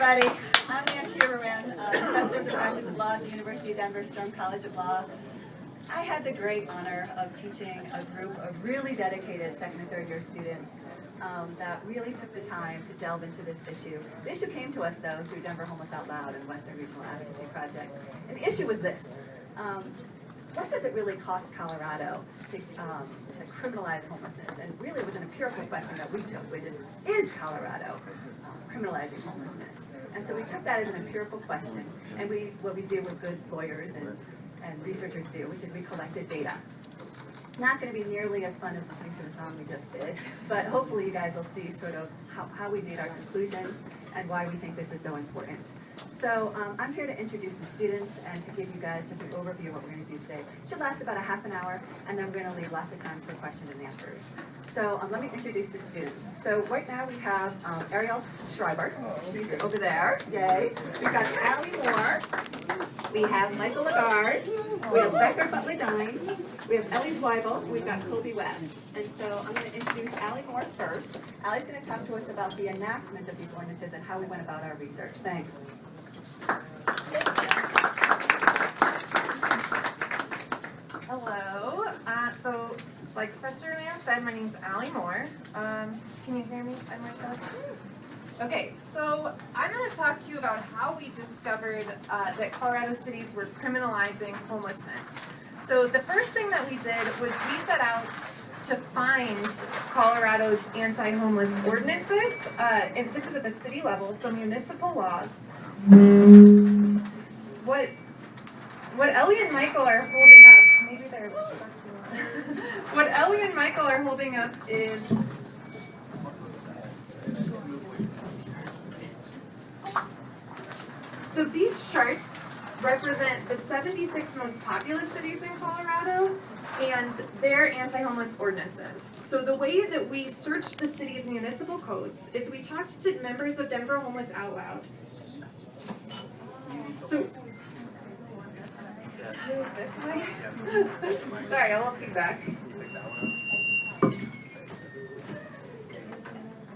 everybody. I'm Nancy Overman, professor of the practice of law at the University of Denver Storm College of Law. I had the great honor of teaching a group of really dedicated second and third year students that really took the time to delve into this issue. The issue came to us, though, through Denver Homeless Out Loud and Western Regional Advocacy Project. And the issue was this. What does it really cost Colorado to criminalize homelessness? And really it was an empirical question that we took, which is Colorado criminalizing homelessness? And so we took that as an empirical question, and what we do with good lawyers and researchers do, which is we collected data. It's not going to be nearly as fun as listening to the song we just did, but hopefully you guys will see sort of how we made our conclusions and why we think this is so important. So I'm here to introduce the students and to give you guys just an overview of what we're going to do today. It should last about a half an hour, and then we're going to leave lots of times for question and answers. So let me introduce the students. So right now we have Ariel Schreiber. She's over there. Yay. We've got Allie Moore. We have Michael Lagarde. We have Becker Butler-Dines. We have Ellie Zweibel. We've got Kobe Webb. And so I'm going to introduce Allie Moore first. Allie's going to talk to us about the enactment of these ordinances and how we went about our research. Thanks. Hello. So, like Professor Mann said, my name's Allie Moore. Can you hear me? I'm like this. Okay, so I'm going to talk to you about how we discovered that Colorado cities were criminalizing homelessness. So the first thing that we did was we set out to find Colorado's anti-homeless ordinances, and this is at the city level, so municipal laws. What Ellie and Michael are holding up, maybe they're what Ellie and Michael are holding up is so these charts represent the 76 most populous cities in Colorado and their anti-homeless ordinances. So the way that we searched the city's municipal codes is we talked to members of Denver Homeless Out Loud. So, move this way. Sorry, a little feedback.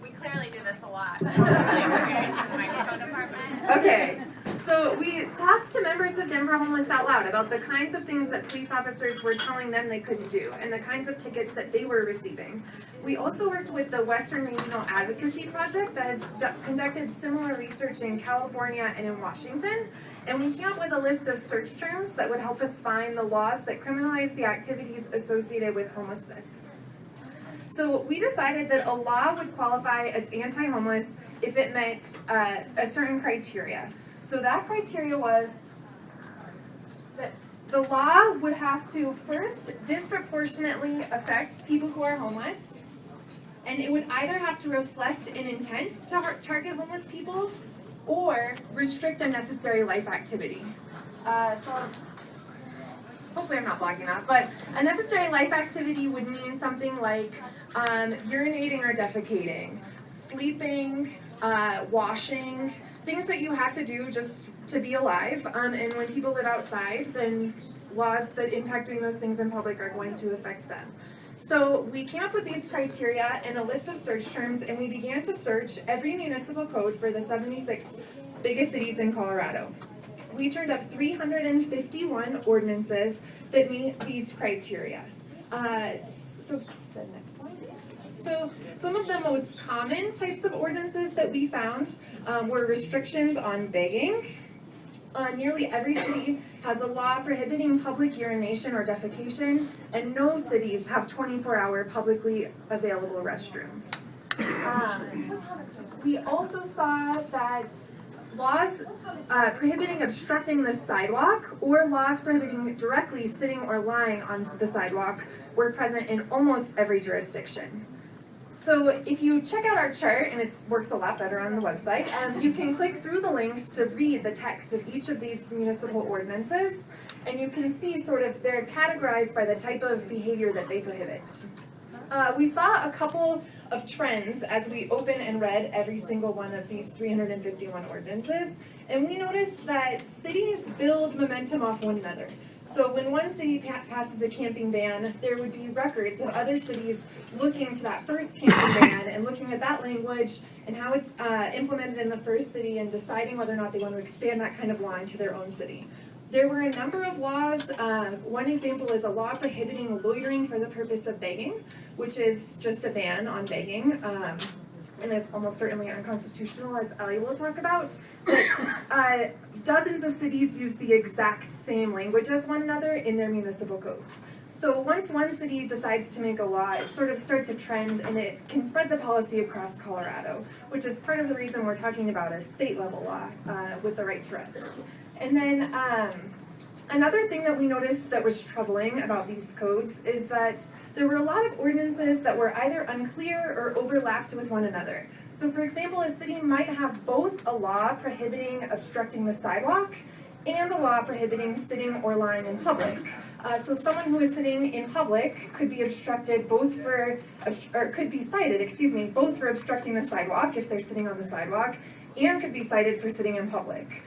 We clearly do this a lot. Microphone department. Okay. So we talked to members of Denver Homeless Out Loud about the kinds of things that police officers were telling them they couldn't do and the kinds of tickets that they were receiving. We also worked with the Western Regional Advocacy Project that has conducted similar research in California and in Washington, and we came up with a list of search terms that would help us find the laws that criminalize the activities associated with homelessness. So we decided that a law would qualify as anti-homeless if it met a certain criteria. So that criteria was that the law would have to first disproportionately affect people who are homeless, and it would either have to reflect an intent to target homeless people or restrict unnecessary life activity. So hopefully I'm not blocking that, but unnecessary life activity would mean something like urinating or defecating, sleeping, washing, things that you have to do just to be alive, and when people live outside, then laws that impact doing those things in public are going to affect them. So we came up with these criteria and a list of search terms, and we began to search every municipal code for the 76 biggest cities in Colorado. We turned up 351 ordinances that meet these criteria. So the next slide. So some of the most common types of ordinances that we found were restrictions on begging. Nearly every city has a law prohibiting public urination or defecation, and no cities have 24-hour publicly available restrooms. We also saw that laws prohibiting obstructing the sidewalk or laws prohibiting directly sitting or lying on the sidewalk were present in almost every jurisdiction. So if you check out our chart, and it works a lot better on the website, you can click through the links to read the text of each of these municipal ordinances, and you can see sort of they're categorized by the type of behavior that they prohibit. We saw a couple of trends as we opened and read every single one of these 351 ordinances. And we noticed that cities build momentum off one another. So when one city passes a camping ban, there would be records of other cities looking to that first camping ban and looking at that language and how it's implemented in the first city and deciding whether or not they want to expand that kind of law into their own city. There were a number of laws. One example is a law prohibiting loitering for the purpose of begging, which is just a ban on begging. And is almost certainly unconstitutional, as Allie will talk about. But dozens of cities use the exact same language as one another in their municipal codes. So once one city decides to make a law, it sort of starts a trend and it can spread the policy across Colorado, which is part of the reason we're talking about a state level law with the right to rest. And then another thing that we noticed that was troubling about these codes is that there were a lot of ordinances that were either unclear or overlapped with one another. So for example, a city might have both a law prohibiting obstructing the sidewalk and a law prohibiting sitting or lying in public. So someone who is sitting in public could be obstructed both for, or could be cited, both for obstructing the sidewalk if they're sitting on the sidewalk, and could be cited for sitting in public.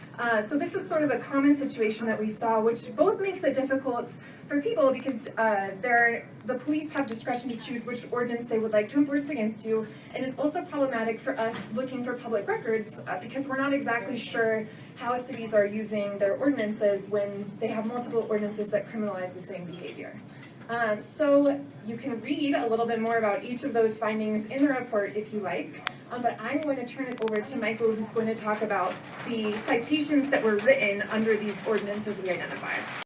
So this is sort of a common situation that we saw, which both makes it difficult for people because the police have discretion to choose which ordinance they would like to enforce against you, and it's also problematic for us looking for public records because we're not exactly sure how cities are using their ordinances when they have multiple ordinances that criminalize the same behavior. So you can read a little bit more about each of those findings in the report if you like, but I'm going to turn it over to Michael, who's going to talk about the citations that were written under these ordinances we identified.